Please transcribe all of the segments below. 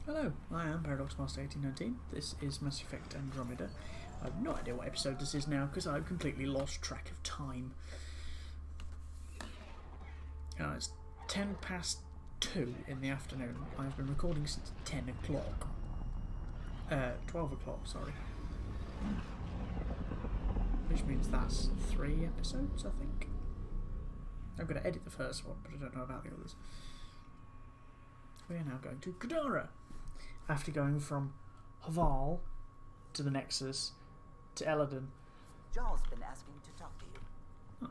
Hello, I am ParadoxMaster1819. This is Mass Effect Andromeda. I have no idea what episode this is now because I've completely lost track of time. It's 10 past 2 in the afternoon. I've been recording since 10 o'clock. 12 o'clock, sorry. Which means that's 3 episodes, I think. I'm going to edit the first one, but I don't know about the others. We are now going to Kadara. After going from Haval to the Nexus to Eladon. Jarl's been asking to talk to you. Oh.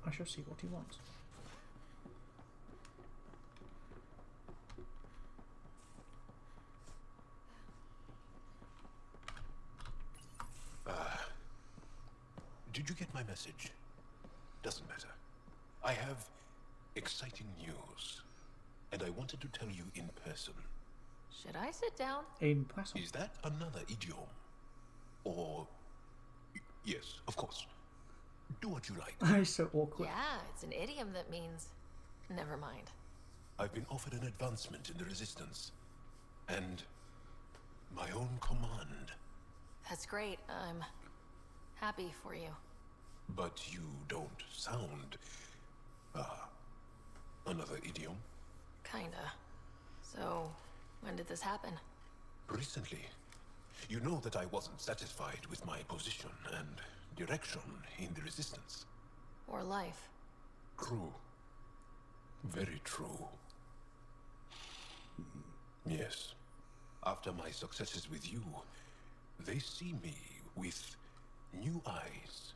I shall see what he wants. Did you get my message? Doesn't matter. I have exciting news, and I wanted to tell you in person. Should I sit down? In person. Is that another idiom? Or... yes, of course. Do what you like. I'm so awkward. Yeah, it's an idiom that means... never mind. I've been offered an advancement in the Resistance, and my own command. That's great. I'm happy for you. But you don't sound... another idiom? Kinda. So, when did this happen? Recently. You know that I wasn't satisfied with my position and direction in the Resistance. Or life. True. Very true. Yes. After my successes with you, they see me with new eyes.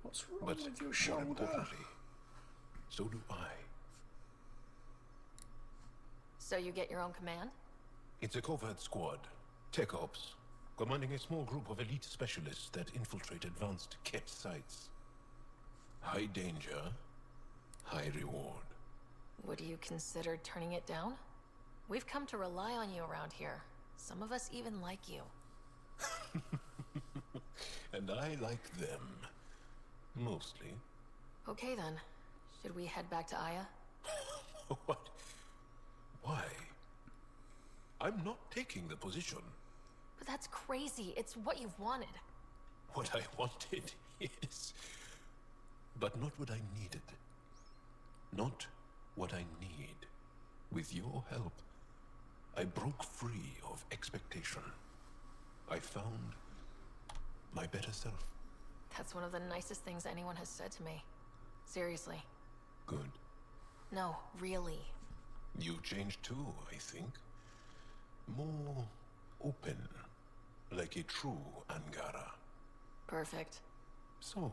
What's wrong But with your more shoulder? importantly, so do I. So you get your own command? It's a covert squad, tech ops, commanding a small group of elite specialists that infiltrate advanced kept sites. High danger, high reward. Would you consider turning it down? We've come to rely on you around here. Some of us even like you. And I like them. Mostly. Okay then. Should we head back to Aya? What? Why? I'm not taking the position. But that's crazy. It's what you've wanted. What I wanted, yes. But not what I needed. Not what I need. With your help, I broke free of expectation. I found my better self. That's one of the nicest things anyone has said to me. Seriously. Good. No, really. You changed too, I think. More open. Like a true Angara. Perfect. So,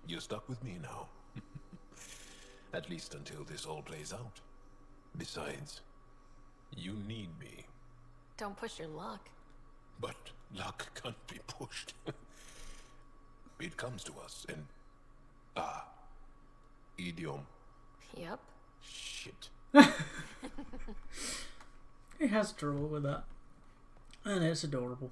you're stuck with me now. At least until this all plays out. Besides, you need me. Don't push your luck. But luck can't be pushed. It comes to us and... idiom. Yep. Shit. He has trouble with that. And it's adorable.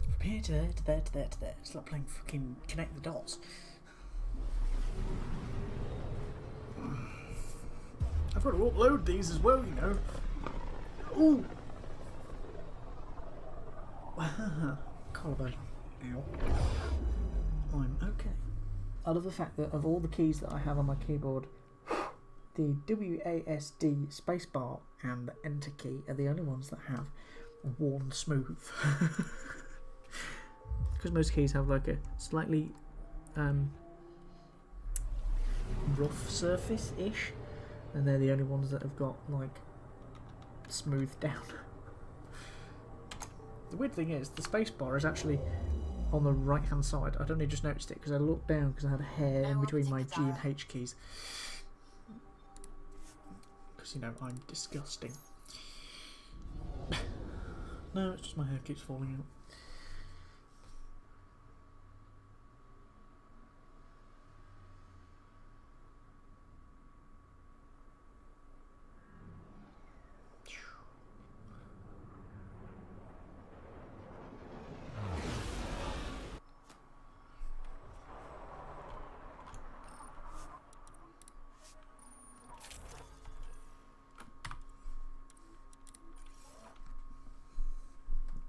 From here to there, to there, to there, to there. It's like playing fucking connect the dots. I've got to upload these as well, you know. Ooh! Collarbone. I'm okay. I love the fact that of all the keys that I have on my keyboard, the WASD spacebar and the Enter key are the only ones that have worn smooth. Because most keys have like a slightly rough surface-ish, and they're the only ones that have got like smoothed down. The weird thing is the spacebar is actually on the right hand side. I'd only just noticed it because I looked down because I had a hair in between my G and H keys. Because, you know, I'm disgusting. No, it's just my hair keeps falling out.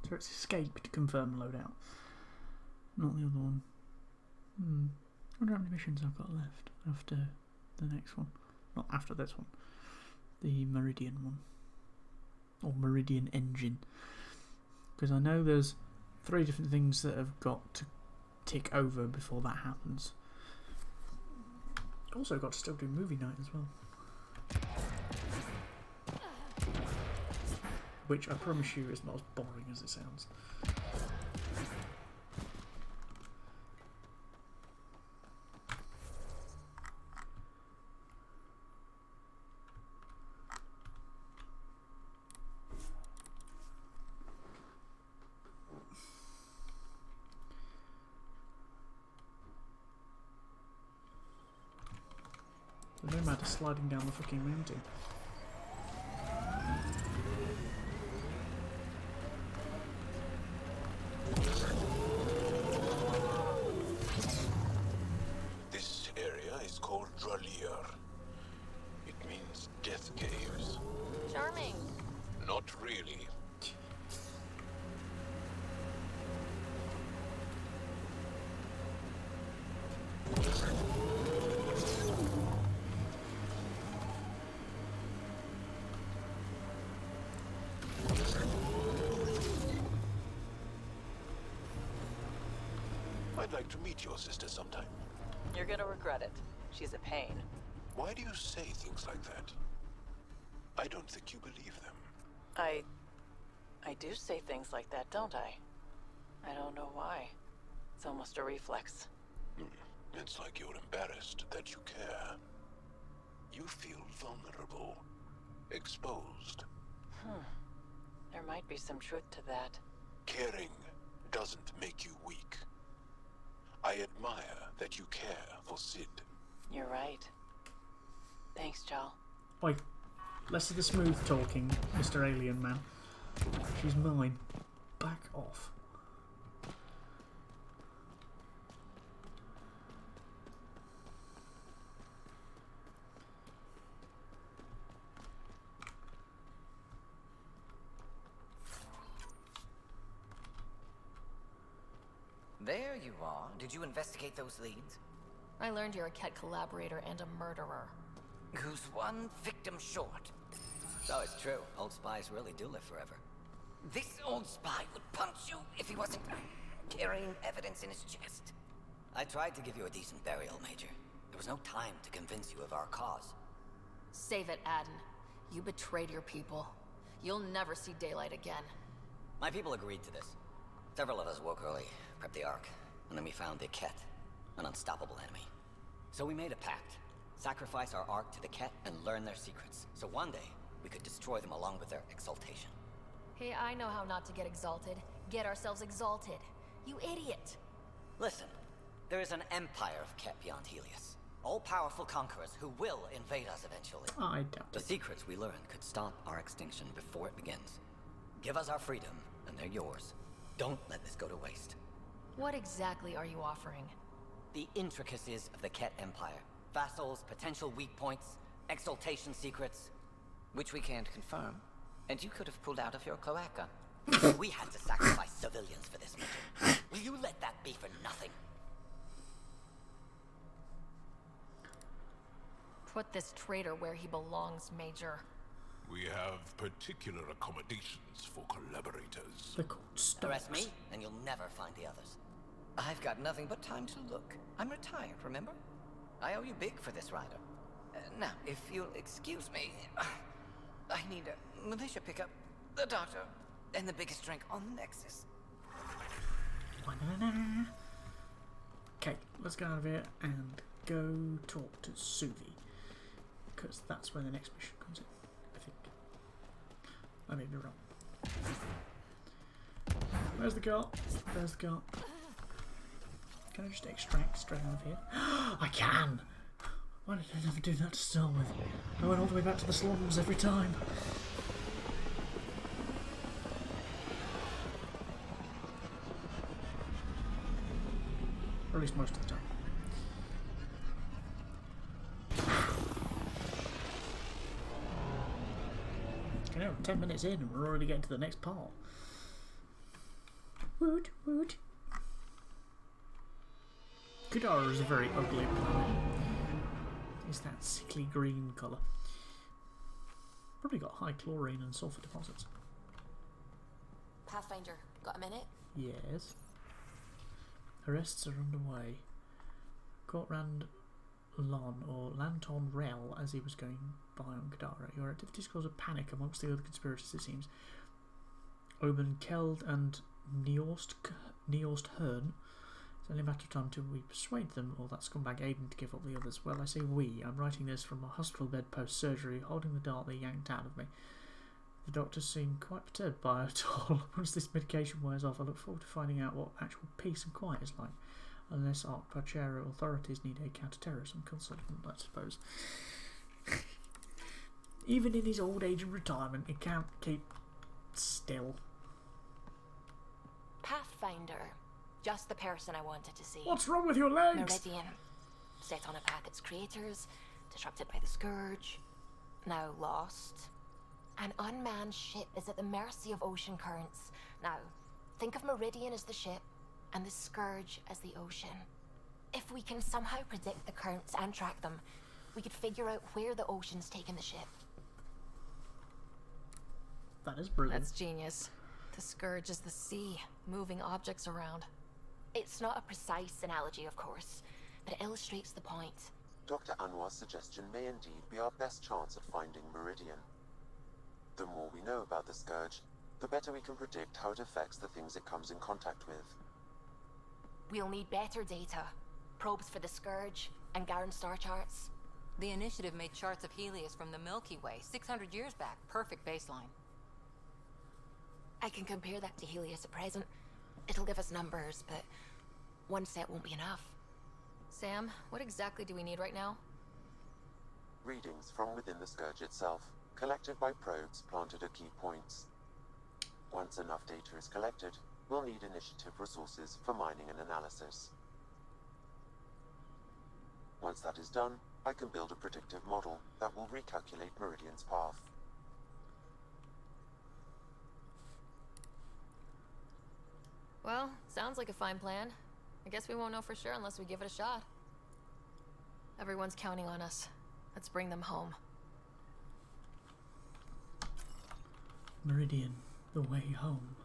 So it's escaped, confirm loadout. Not the other one. I wonder how many missions I've got left after the next one. Not after this one. The Meridian one. Or Meridian engine. Because I know there's 3 different things that have got to tick over before that happens. Also got to still do movie night as well. Which I promise you is not as boring as it sounds. The nomad is sliding down the fucking mountain. This area is called Dralier. It means death caves. Charming. Not really. I'd like to meet your sister sometime. You're gonna regret it. She's a pain. Why do you say things like that? I don't think you believe them. I do say things like that, don't I? I don't know why. It's almost a reflex. It's like you're embarrassed that you care. You feel vulnerable, exposed. There might be some truth to that. Caring doesn't make you weak. I admire that you care for Sid. You're right. Thanks, Jal. Oi, less of the smooth talking, Mr. Alien Man. She's mine. Back off. There you are. Did you investigate those leads? I learned you're a Ket collaborator and a murderer. Who's one victim short? So it's true. Old spies really do live forever. This old spy would punch you if he wasn't carrying evidence in his chest. I tried to give you a decent burial, Major. There was no time to convince you of our cause. Save it, Aden. You betrayed your people. You'll never see daylight again. My people agreed to this. Several of us woke early, prepped the Ark, and then we found the Ket, an unstoppable enemy. So we made a pact. Sacrifice our Ark to the Ket and learn their secrets, so one day we could destroy them along with their exaltation. Hey, I know how not to get exalted. Get ourselves exalted. You idiot! Listen, there is an empire of Ket beyond Helios. All-powerful conquerors who will invade us eventually. I doubt The it. secrets we learned could stop our extinction before it begins. Give us our freedom, and they're yours. Don't let this go to waste. What exactly are you offering? The intricacies of the Ket Empire. Vassals, potential weak points, exaltation secrets. Which we can't confirm. And you could have pulled out of your cloaca. We had to sacrifice civilians for this mission. Will you let that be for nothing? Put this traitor where he belongs, Major. We have particular accommodations for collaborators. They're called Arrest stocks. me, and you'll never find the others. I've got nothing but time to look. I'm retired, remember? I owe you big for this rider. Now, if you'll excuse me, I need a militia pickup, the doctor, and the biggest drink on the Nexus. Okay, let's get out of here and go talk to Suvi. Because that's where the next mission comes in, I think. I may be wrong. Where's the car? There's the car. Can I just extract straight out of here? I can! Why did I never do that to start with? I went all the way back to the slums every time. Or at least most of the time. You know, 10 minutes in and we're already getting to the next part. Woot, woot. Kadara is a very ugly planet. It's that sickly green colour. Probably got high chlorine and sulphur deposits. Pathfinder, got a minute? Yes. Arrests are underway. Caught Rand Lon, or Lanton Rel, as he was going by on Kadara. Your activities cause a panic amongst the other conspirators, it seems. Oben Keld and Neorst Hearn. It's only a matter of time till we persuade them, or that scumbag Aiden, to give up the others. Well, I say we. I'm writing this from a hospital bed post-surgery, holding the dart they yanked out of me. The doctors seem quite perturbed by it all. Once this medication wears off, I look forward to finding out what actual peace and quiet is like. Unless Arc-Pachera authorities need a counter-terrorism consultant, I suppose. Even in his old age and retirement, he can't keep still. Pathfinder. Just the person I wanted to see. What's wrong with your legs? Meridian. Set on a path its creators, disrupted by the Scourge, now lost. An unmanned ship is at the mercy of ocean currents. Now, think of Meridian as the ship, and the Scourge as the ocean. If we can somehow predict the currents and track them, we could figure out where the ocean's taken the ship. That is brilliant. That's genius. The Scourge is the sea, moving objects around. It's not a precise analogy, of course, but it illustrates the point. Dr. Anwar's suggestion may indeed be our best chance at finding Meridian. The more we know about the Scourge, the better we can predict how it affects the things it comes in contact with. We'll need better data. Probes for the Scourge and Garen star charts. The Initiative made charts of Helios from the Milky Way 600 years back. Perfect baseline. I can compare that to Helios at present. It'll give us numbers, but one set won't be enough. Sam, what exactly do we need right now? Readings from within the Scourge itself, collected by probes planted at key points. Once enough data is collected, we'll need Initiative resources for mining and analysis. Once that is done, I can build a predictive model that will recalculate Meridian's path. Well, sounds like a fine plan. I guess we won't know for sure unless we give it a shot. Everyone's counting on us. Let's bring them home. Meridian, the way home.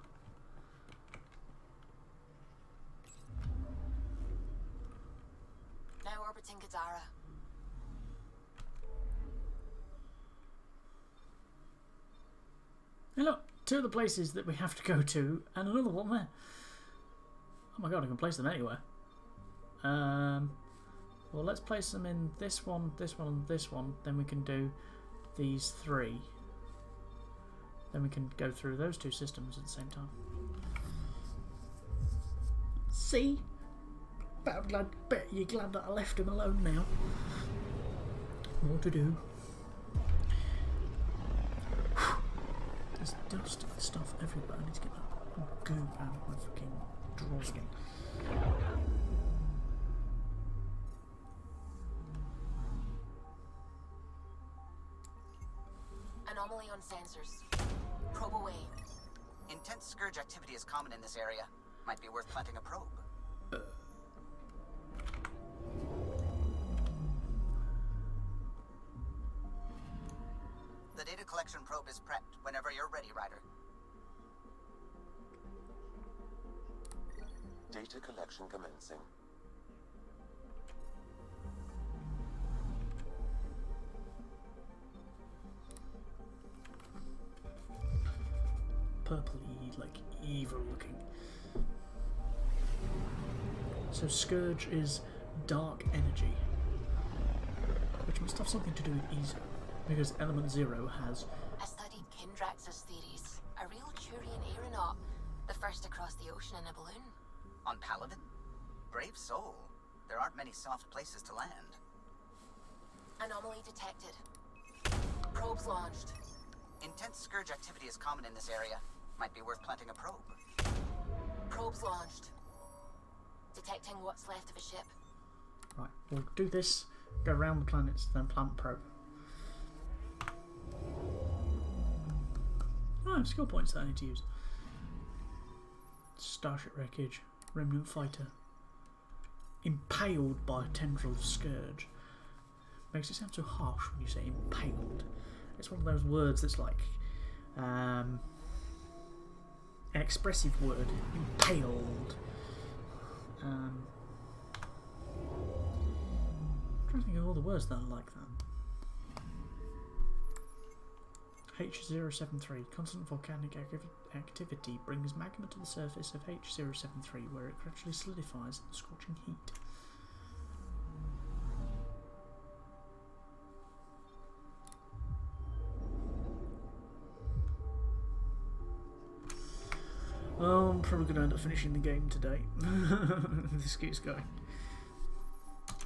Now orbiting Kadara. Hey look, two of the places that we have to go to, and another one there. Oh my god, I can place them anywhere. Well, let's place them in this one, and this one. Then we can do these three. Then we can go through those two systems at the same time. See? Bet you're glad that I left him alone now. More to do. There's dust and stuff everywhere. I need to get that goo out of my fucking drawers again. Anomaly on sensors. Probe away. Intense Scourge activity is common in this area. Might be worth planting a probe. The data collection probe is prepped whenever you're ready, Ryder. Data collection commencing. Purpley, like evil looking. So Scourge is dark energy, which must have something to do with Ezo, because Element Zero has. I studied Kindrax's theories. A real Turian aeronaut. The first to cross the ocean in a balloon. On Paladin? Brave soul. There aren't many soft places to land. Anomaly detected. Probes launched. Intense Scourge activity is common in this area. Might be worth planting a probe. Probes launched. Detecting what's left of a ship. Right, we'll do this, go around the planets, then plant probe. Oh, skill points that I need to use. Starship wreckage. Remnant fighter. Impaled by a tendril of scourge. Makes it sound so harsh when you say impaled. It's one of those words that's like an expressive word. Impaled. I'm trying to think of all the words that are like that. H073. Constant volcanic activity brings magma to the surface of H073 where it gradually solidifies in the scorching heat. Oh, I'm probably going to end up finishing the game today. If this keeps going.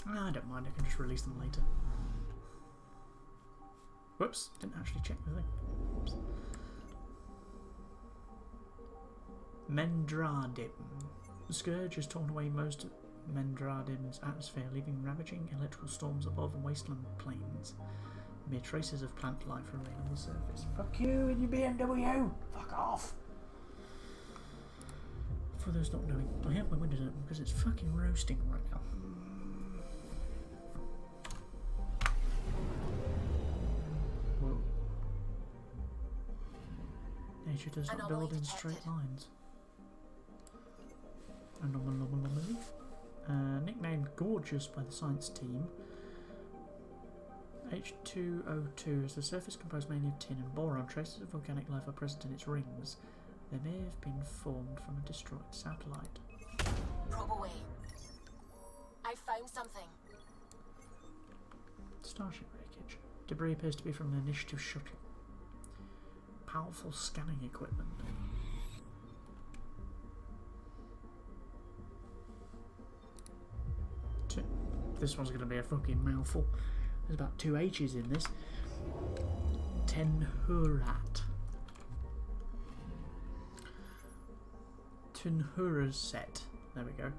I don't mind, I can just release them later. Whoops, didn't actually check the thing. Oops. Mendradim. The scourge has torn away most of Mendradim's atmosphere, leaving ravaging electrical storms above and wasteland plains. Mere traces of plant life remain on the surface. Fuck you and your BMW! Fuck off! For those not knowing, I have my windows open because it's fucking roasting right now. Whoa. Nature does not build in straight lines. Anomaly. Nicknamed Gorgeous by the science team. H2O2 is a surface composed mainly of tin and boron. Traces of volcanic life are present in its rings. They may have been formed from a destroyed satellite. Probe away. I found something. Starship wreckage. Debris appears to be from an initiative shuttle. Powerful scanning equipment. This one's going to be a fucking mouthful. There's about 2 H's in this. Tenhurat. Tenhura's set. There we go.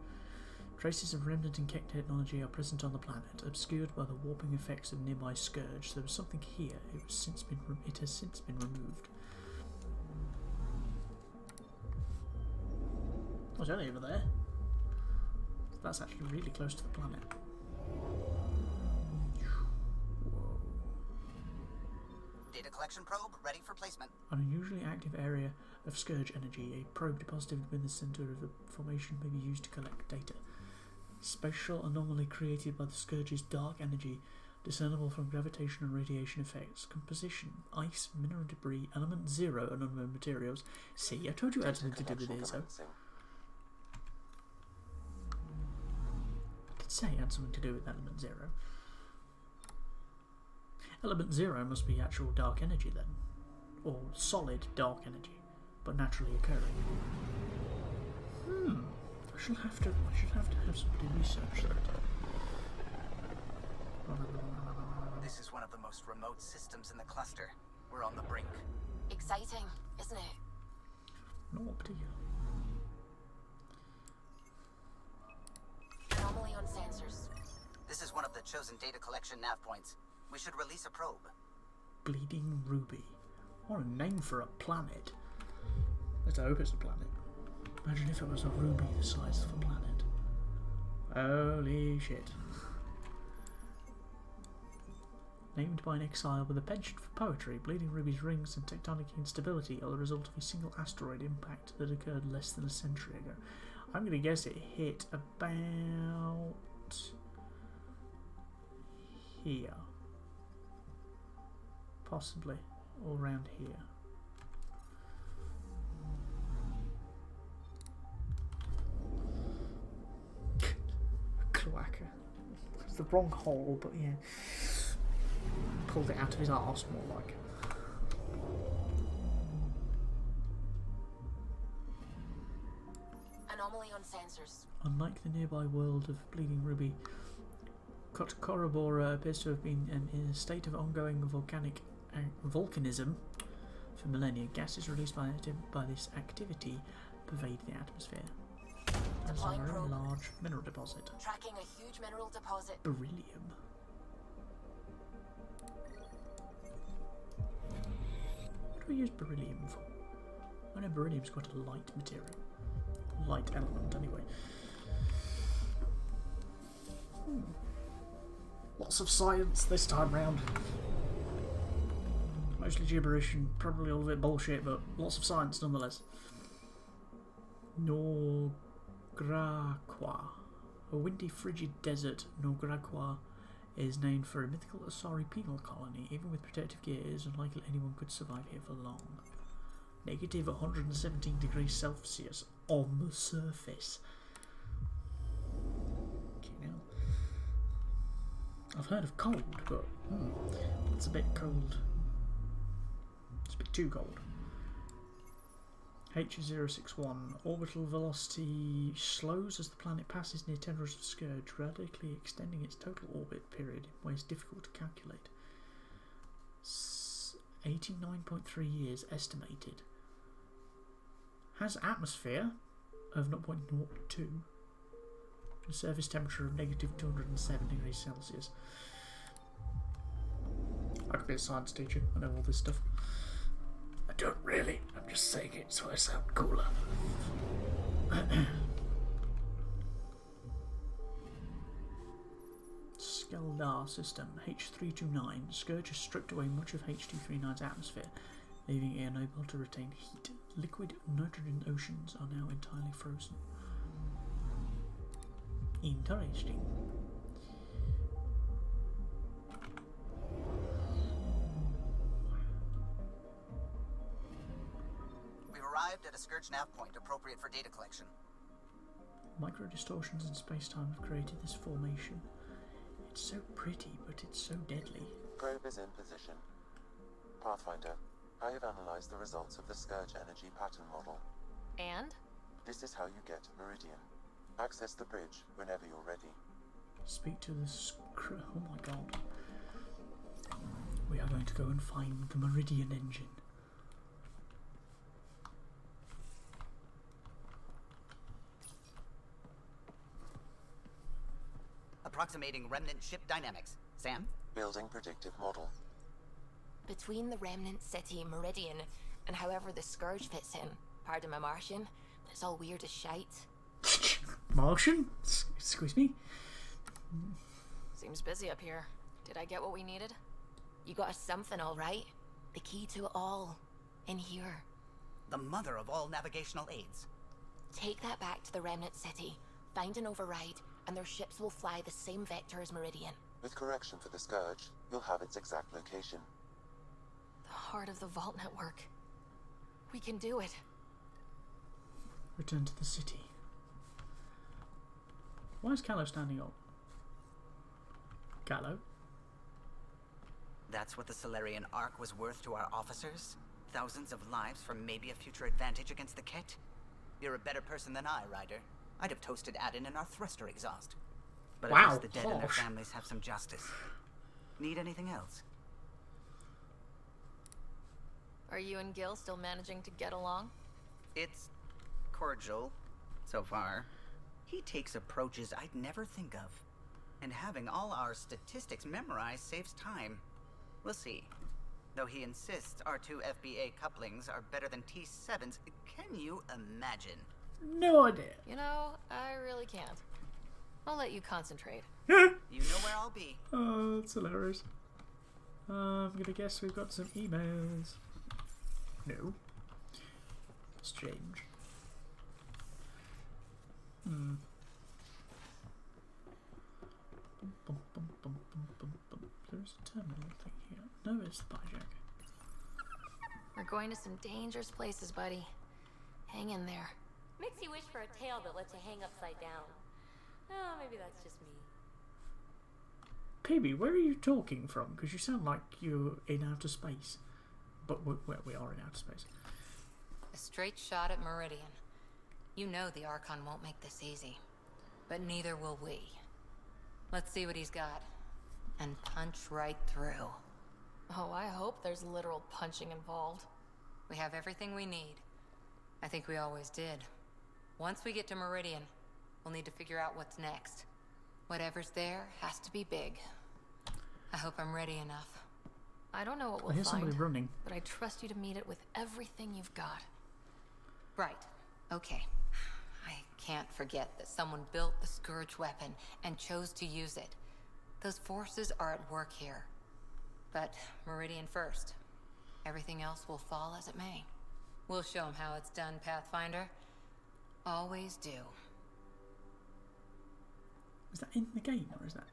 Traces of remnant and Keck technology are present on the planet, obscured by the warping effects of nearby scourge. There was something here. It has since been removed. Oh, it's only over there. That's actually really close to the planet. Whoa. Data collection probe ready for placement. An unusually active area of scourge energy, a probe deposited within the center of the formation may be used to collect data. Spatial anomaly created by the scourge's dark energy, discernible from gravitation and radiation effects. Composition: ice, mineral debris, element 0, and unknown materials. See, I told you it had something to do with ISO. I did say it had something to do with element 0. Element 0 must be actual dark energy then, or solid dark energy, but naturally occurring. I should have to have somebody research that. This is one of the most remote systems in the cluster. We're on the brink. Exciting, isn't it? Not particularly. Anomaly on sensors. This is one of the chosen data collection nav points. We should release a probe. Bleeding Ruby. What a name for a planet. Let's hope it's a planet. Imagine if it was a ruby the size of a planet. Holy shit. Named by an exile with a penchant for poetry, Bleeding Ruby's rings and tectonic instability are the result of a single asteroid impact that occurred less than a century ago. I'm going to guess it hit about here. Possibly. Or around here. Cloaca. It's the wrong hole, but yeah. Pulled it out of his arse, more like. Anomaly on sensors. Unlike the nearby world of Bleeding Ruby, Korobora appears to have been in a state of ongoing volcanism for millennia. Gases released by this activity pervade the atmosphere. That's a very large mineral deposit. Tracking a huge mineral deposit. Beryllium. What do we use beryllium for? I know beryllium's quite a light material. light element anyway. Lots of science this time round. Mostly gibberish and probably all of it bullshit, but lots of science nonetheless. Norgraqua. A windy, frigid desert, Norgraqua is named for a mythical Asari penal colony. Even with protective gear, it is unlikely anyone could survive here for long. Negative 117 degrees Celsius on the surface. I've heard of cold, but it's a bit cold. It's a bit too cold. H061. Orbital velocity slows as the planet passes near tendrils of Scourge, radically extending its total orbit period in ways difficult to calculate. 89.3 years estimated. Has atmosphere of 0.02. A surface temperature of negative 207 degrees Celsius. I could be a science teacher, I know all this stuff. I don't really, I'm just saying it so I sound cooler. Skeldar system, H329. Scourge has stripped away much of H239's atmosphere, leaving it unable to retain heat. Liquid nitrogen oceans are now entirely frozen. Interesting. We've arrived at a Scourge nav point appropriate for data collection. Micro distortions in space-time have created this formation. It's so pretty, but it's so deadly. Probe is in position. Pathfinder, I have analyzed the results of the Scourge energy pattern model. And? This is how you get to Meridian. Access the bridge whenever you're ready. Speak to the oh my god. We are going to go and find the Meridian engine. Approximating remnant ship dynamics. Sam? Building predictive model. Between the remnant city, Meridian, and however the Scourge fits in, pardon my Martian, but it's all weird as shite. Martian? Excuse me? Seems busy up here. Did I get what we needed? You got us something, all right? The key to it all. In here. The mother of all navigational aids. Take that back to the remnant city, find an override, and their ships will fly the same vector as Meridian. With correction for the Scourge, you'll have its exact location. The heart of the Vault Network. We can do it. Return to the city. Why is Callow standing up? Callow? That's what the Solarian Ark was worth to our officers? Thousands of lives for maybe a future advantage against the Ket? You're a better person than I, Ryder. I'd have toasted Adin in our thruster exhaust. But at least the dead and their families have some justice. Need anything else? Are you and Gil still managing to get along? It's cordial, so far. He takes approaches I'd never think of. And having all our statistics memorized saves time. We'll see. Though he insists our two FBA couplings are better than T7's, can you imagine? No idea. You know, I really can't. I'll let you concentrate. You know where I'll be. Oh, that's hilarious. I'm gonna guess we've got some emails. No. Strange. There's a terminal thing here. No, it's the hijack. We're going to some dangerous places, buddy. Hang in there. Makes you wish for a tail that lets you hang upside down. Oh, maybe that's just me. PB, where are you talking from? Because you sound like you're in outer space. But we are in outer space. A straight shot at Meridian. You know the Archon won't make this easy. But neither will we. Let's see what he's got. And punch right through. Oh, I hope there's literal punching involved. We have everything we need. I think we always did. Once we get to Meridian, we'll need to figure out what's next. Whatever's there has to be big. I hope I'm ready enough. I don't know what we'll hear somebody find, running. but I trust you to meet it with everything you've got. Right. Okay. I can't forget that someone built the Scourge weapon and chose to use it. Those forces are at work here. But Meridian first. Everything else will fall as it may. We'll show them how it's done, Pathfinder. Always do. Is that in the game or is that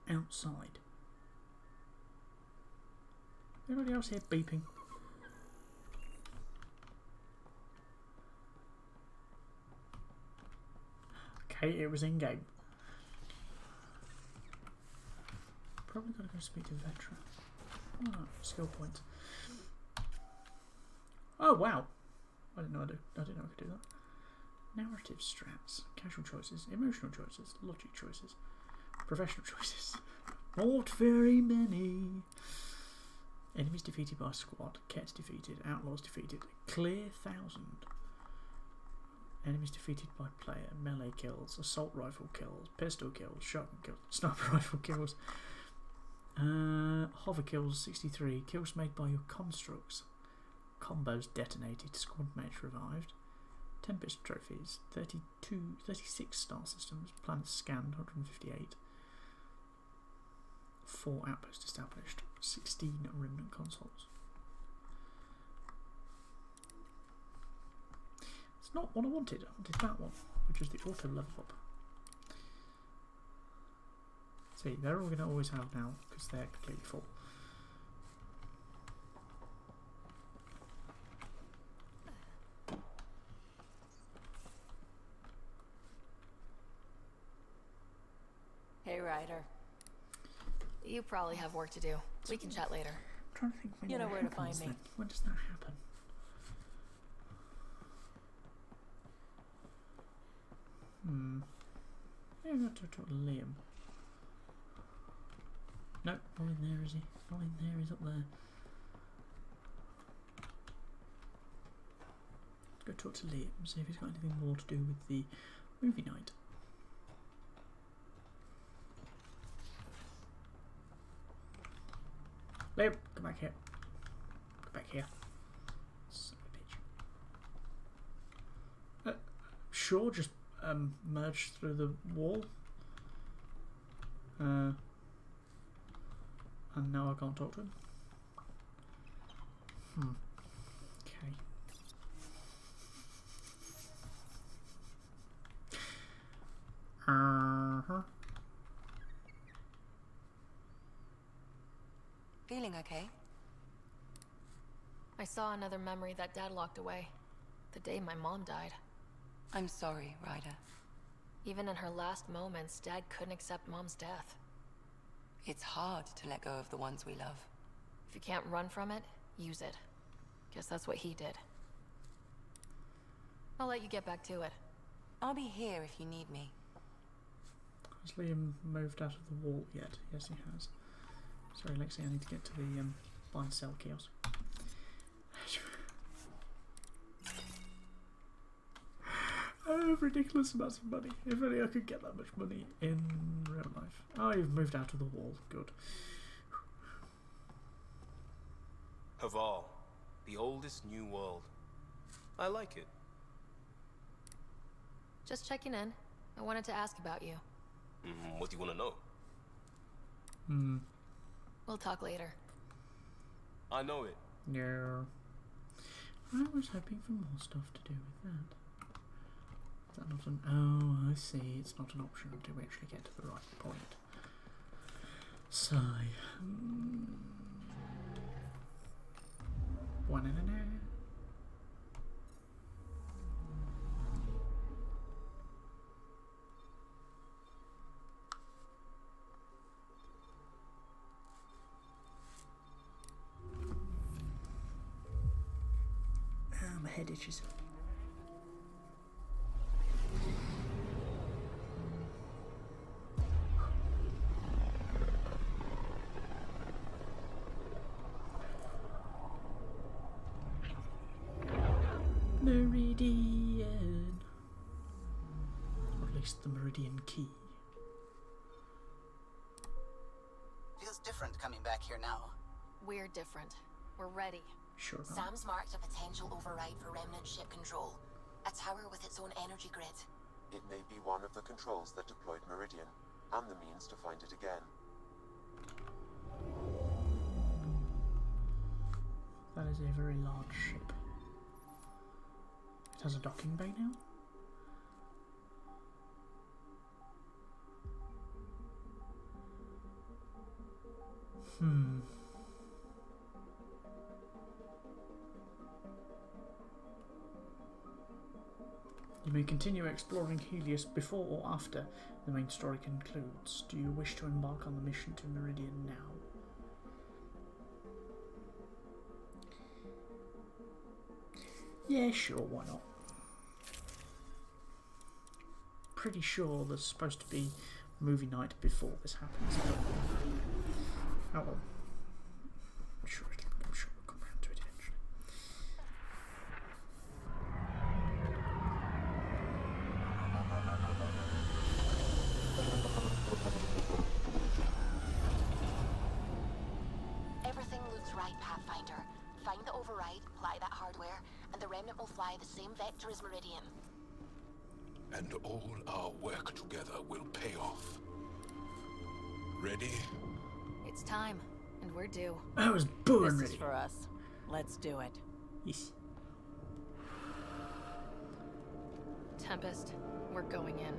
outside? Anybody else here beeping? Okay, it was in game. Probably gotta go speak to Vetra. Oh, skill points. Oh wow! I didn't know I didn't know I could do that. Narrative strats, casual choices, emotional choices, logic choices, professional choices. Not very many. Enemies defeated by a squad, Kets defeated, outlaws defeated, clear 1,000. Enemies defeated by player, melee kills, assault rifle kills, pistol kills, shotgun kills, sniper rifle kills, hover kills 63, kills made by your constructs, combos detonated, squad mates revived, 10 bits trophies, 36 star systems, planets scanned 158, 4 outposts established, 16 remnant consoles. It's not what I wanted. I wanted that one, which is the auto level up. See, they're all going to always have now because they're completely full. Hey, Ryder. You probably have work to do. We can chat later. I'm trying to think when You know that where to happens find me. then. When does that happen? Yeah, I'm going to talk to Liam. Nope, not in there, is he? Not in there, he's up there. Let's go talk to Liam, see if he's got anything more to do with the movie night. Liam, come back here. Come back here. Son of a bitch. Sure, just merge through the wall. And now I can't talk to him. Okay. Feeling okay? I saw another memory that Dad locked away. The day my mom died. I'm sorry, Ryder. Even in her last moments, Dad couldn't accept Mom's death. It's hard to let go of the ones we love. If you can't run from it, use it. Guess that's what he did. I'll let you get back to it. I'll be here if you need me. Has Liam moved out of the wall yet? Yes, he has. Sorry, Lexi, I need to get to the buy and sell kiosk. Ridiculous amounts of money. If only I could get that much money in real life. Oh, you've moved out of the wall. Good. Haval, the oldest new world. I like it. Just checking in. I wanted to ask about you. What do you want to know? We'll talk later. I know it. Yeah. I was hoping for more stuff to do with that. Is that not an... Oh, I see. It's not an option until we actually get to the right point. Sigh. Wa-na-na-na. My head itches. Meridian. Or at least the Meridian key. Feels different coming back here now. We're different. We're ready. Sure. Sam's marked a potential override for remnant ship control. A tower with its own energy grid. It may be one of the controls that deployed Meridian, and the means to find it again. That is a very large ship. It has a docking bay now? You may continue exploring Helios before or after the main story concludes. Do you wish to embark on the mission to Meridian now? Yeah, sure, why not? Pretty sure there's supposed to be movie night before this happens. But, oh well. I'm sure we'll come around to it eventually. Everything looks right, Pathfinder. Find the override, apply that hardware, and the remnant will fly the same vector as Meridian. And all our work together will pay off. Ready? It's time, and we're due. I was born This ready. is for us. Let's do it. Yes. Tempest, we're going in.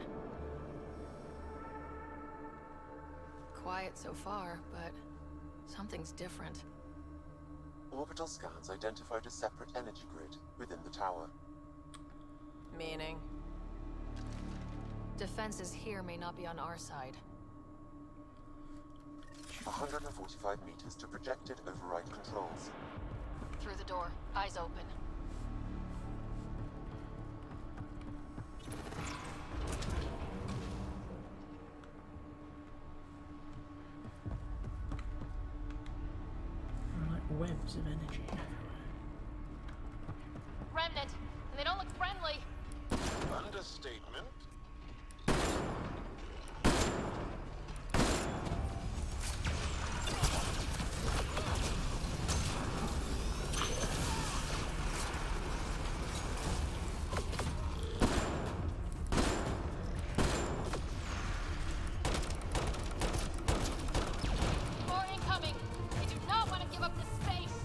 Quiet so far, but something's different. Orbital scans identified a separate energy grid within the tower. Meaning? Defenses here may not be on our side. 145 meters to projected override controls. Through the door, eyes open. There are like webs of energy everywhere. Remnant, and they don't look friendly. Understatement. More incoming. They do not want to give up this space.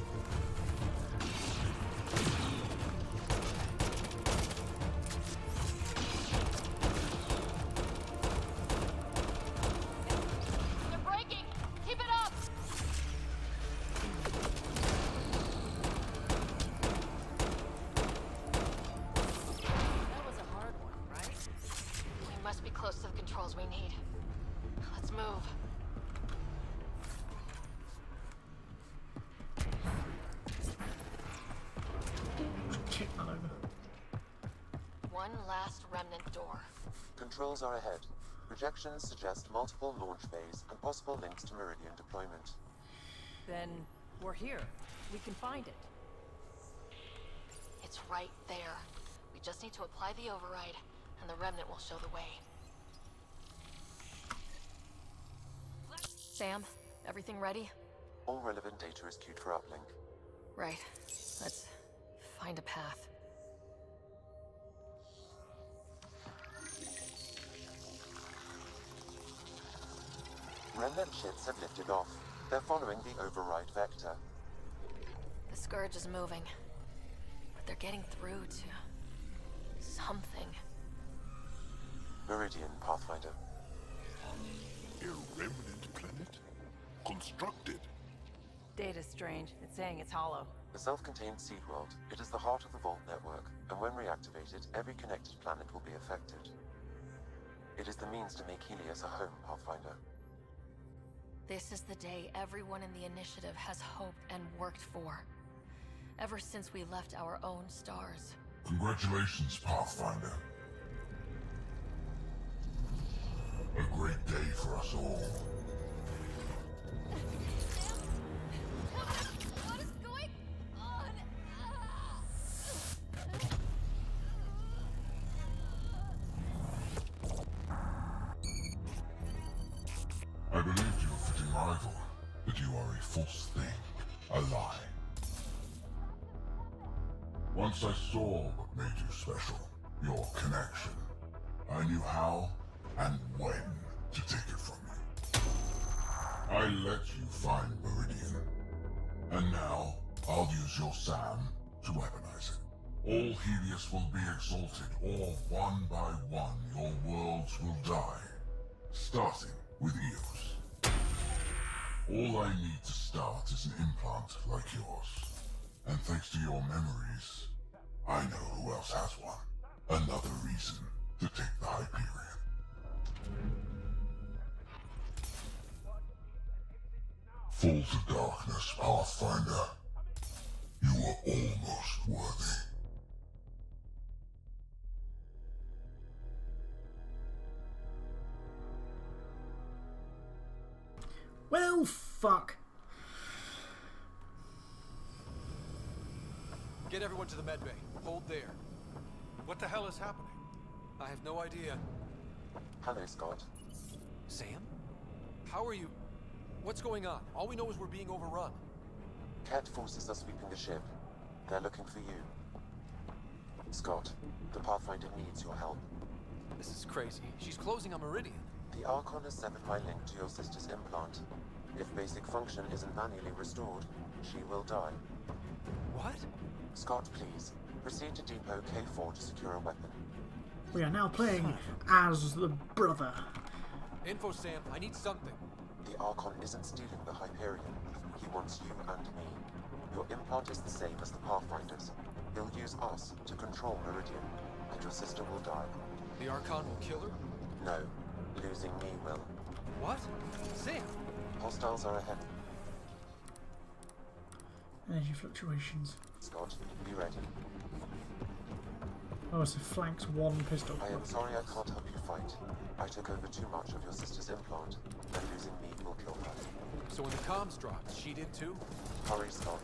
They're breaking. Keep it up. That was a hard one, right? We must be close to the controls we need. Let's move. Kick that over. One last remnant door. Controls are ahead. Projections suggest multiple launch bays and possible links to Meridian deployment. Then we're here. We can find it. It's right there. We just need to apply the override, and the remnant will show the way. Sam, everything ready? All relevant data is queued for uplink. Right. Let's find a path. Remnant ships have lifted off. They're following the override vector. The Scourge is moving, but they're getting through to something. Meridian, Pathfinder. A remnant planet? Constructed? Data's strange. It's saying it's hollow. A self-contained seed world. It is the heart of the Vault network, and when reactivated, every connected planet will be affected. It is the means to make Helios a home, Pathfinder. This is the day everyone in the initiative has hoped and worked for. Ever since we left our own stars. Congratulations, Pathfinder. A great day for us all. What is going on? I believed you a fitting rival, but you are a false thing. A lie. Once I saw what made you special, your connection. I knew how and when to take it from you. I let you find Meridian. And now, I'll use your SAM to weaponize it. All Helios will be exalted, or one by one your worlds will die. Starting with Eos. All I need to start is an implant like yours. And thanks to your memories, I know who else has one. Another reason to take the Hyperion. Fall to darkness, Pathfinder. You are almost worthy. Well, fuck. Get everyone to the medbay. Hold there. What the hell is happening? I have no idea. Hello, Scott. Sam? How are you? What's going on? All we know is we're being overrun. Cat forces are sweeping the ship. They're looking for you. Scott, the Pathfinder needs your help. This is crazy. She's closing on Meridian. The Archon has severed my link to your sister's implant. If basic function isn't manually restored, she will die. What? Scott, please, proceed to Depot K4 to secure a weapon. We are now playing as the brother. Info, Sam. I need something. The Archon isn't stealing the Hyperion. He wants you and me. Your implant is the same as the Pathfinder's. He'll use us to control Meridian, and your sister will die. The Archon will kill her? No, losing me will. What? Sam! Hostiles are ahead. Energy fluctuations. Scott, be ready. Oh, so flanks one pistol. I am sorry I can't help you fight. I took over too much of your sister's implant, and losing me will kill her. So when the comms dropped, she did too? Hurry, Scott.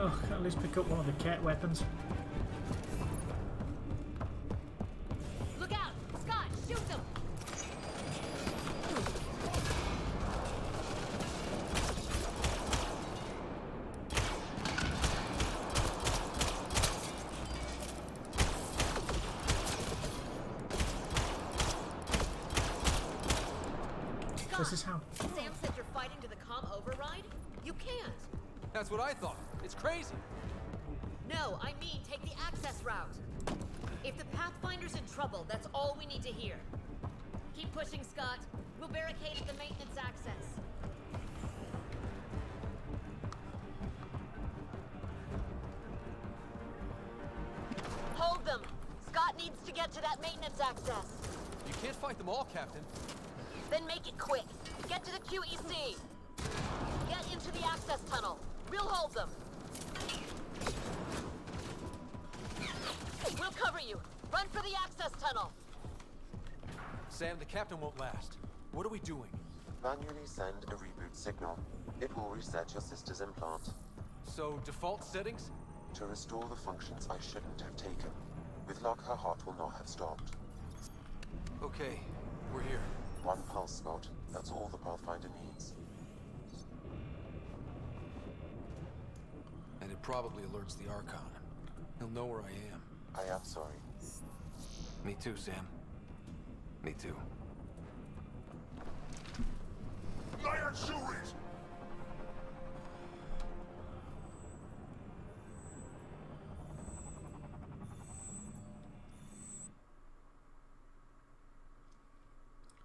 Oh, can at least pick up one of the cat weapons. Look out! Scott, shoot them! This is how. Sam said you're fighting to the comm override? You can't. That's what I thought. It's crazy. No, I mean take the access route. If the Pathfinder's in trouble, that's all we need to hear. Keep pushing, Scott. We'll barricade at the maintenance access. Hold them. Scott needs to get to that maintenance access. You can't fight them all, Captain. Then make it quick. Get to the QEC. Get into the access tunnel. We'll hold them. We'll cover you. Run for the access tunnel. Sam, the captain won't last. What are we doing? Manually send a reboot signal. It will reset your sister's implant. So, default settings? To restore the functions I shouldn't have taken. With luck, her heart will not have stopped. Okay, we're here. One pulse, Scott. That's all the Pathfinder needs. And it probably alerts the Archon. He'll know where I am. I am sorry. Me too, Sam. Me too. Lion Shuri's!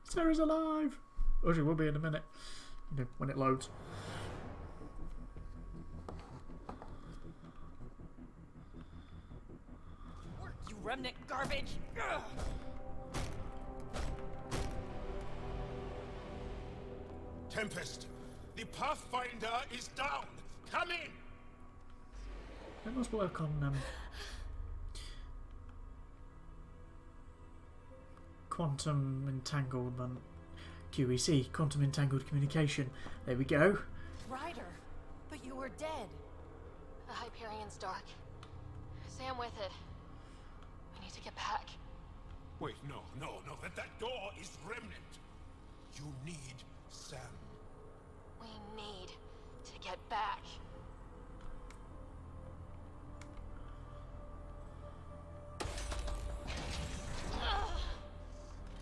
Sarah's alive! Oh, she will be in a minute. You know, when it loads. You remnant garbage! Ugh. Tempest, The Pathfinder is down! Come in! They must work on quantum entanglement. QEC, quantum entangled communication. There we go. Ryder, but you were dead. The Hyperion's dark. Sam with it. We need to get back. Wait, no. That door is remnant. You need Sam. We need to get back.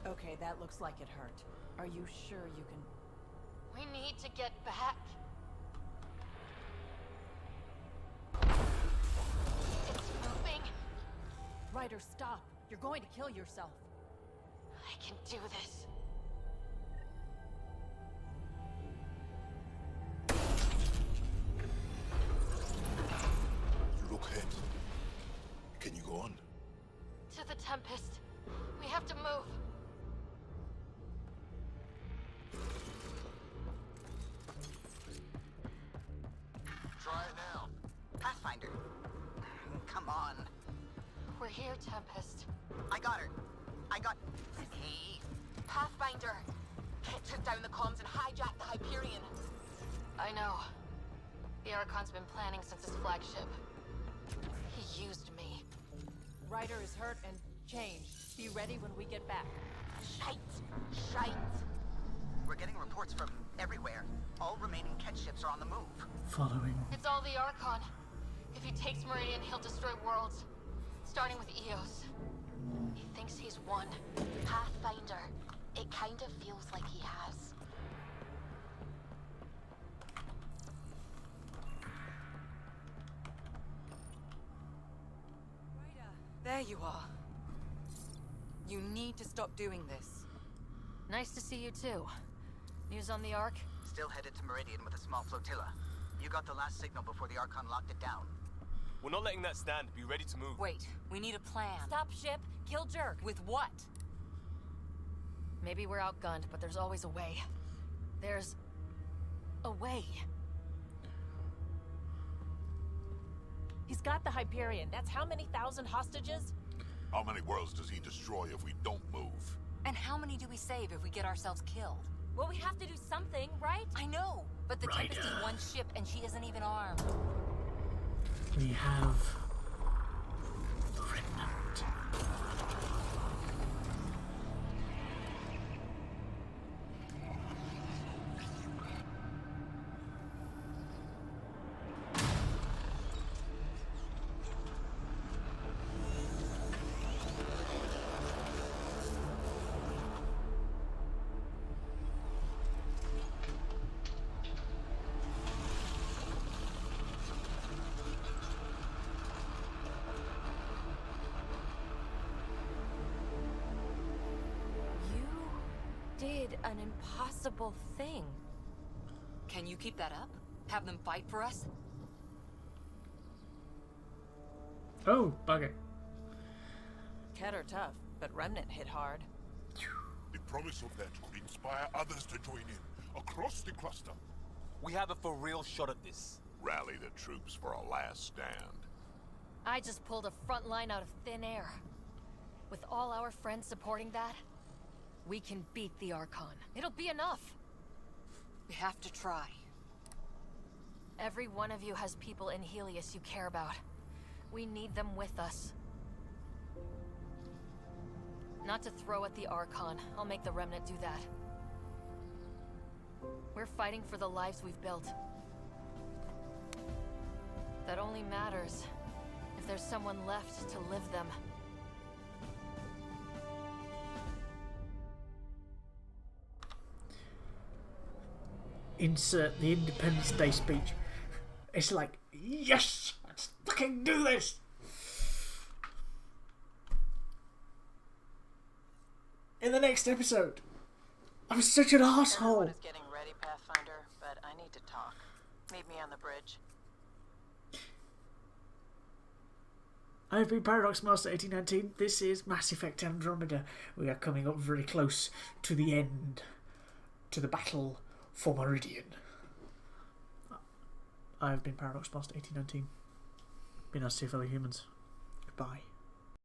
Okay, that looks like it hurt. Are you sure you can... We need to get back. It's moving. Ryder, stop. You're going to kill yourself. I can do this. Look ahead. Can you go on? To the Tempest. We have to move. Try it now. Pathfinder. Come on. We're here, Tempest. I got her. Hey. Pathfinder. Kit took down the comms and hijacked the Hyperion. I know. The Archon's been planning since his flagship. He used me. Ryder is hurt and changed. Be ready when we get back. Shite. We're getting reports from everywhere. All remaining Ket ships are on the move. Following. It's all the Archon. If he takes Meridian, he'll destroy worlds. Starting with Eos. He thinks he's won. Pathfinder. It kind of feels like he has. There you are. You need to stop doing this. Nice to see you too. News on the Ark? Still headed to Meridian with a small flotilla. You got the last signal before the Archon locked it down. We're not letting that stand. Be ready to move. Wait, we need a plan. Stop ship, kill Jerk. With what? Maybe we're outgunned, but there's always a way. There's a way. He's got the Hyperion. That's how many thousand hostages? How many worlds does he destroy if we don't move? And how many do we save if we get ourselves killed? Well, we have to do something, right? I know, but the Tempest is one ship and she isn't even armed. We have the remnant. Did an impossible thing. Can you keep that up? Have them fight for us? Oh, bugger. Ket are tough, but Remnant hit hard. The promise of that could inspire others to join in, across the cluster. We have a for real shot at this. Rally the troops for a last stand. I just pulled a front line out of thin air. With all our friends supporting that, we can beat the Archon. It'll be enough. We have to try. Every one of you has people in Helios you care about. We need them with us. Not to throw at the Archon. I'll make the Remnant do that. We're fighting for the lives we've built. That only matters if there's someone left to live them. Insert the Independence Day speech. It's like, yes! Let's fucking do this! In the next episode. I'm such an asshole. Everyone is getting ready, Pathfinder, but I need to talk. Meet me on the bridge. I've been Paradox Master 1819. This is Mass Effect Andromeda. We are coming up very close to the end. To the battle for Meridian. I have been Paradox Past 1819. Been nice to see fellow humans. Goodbye.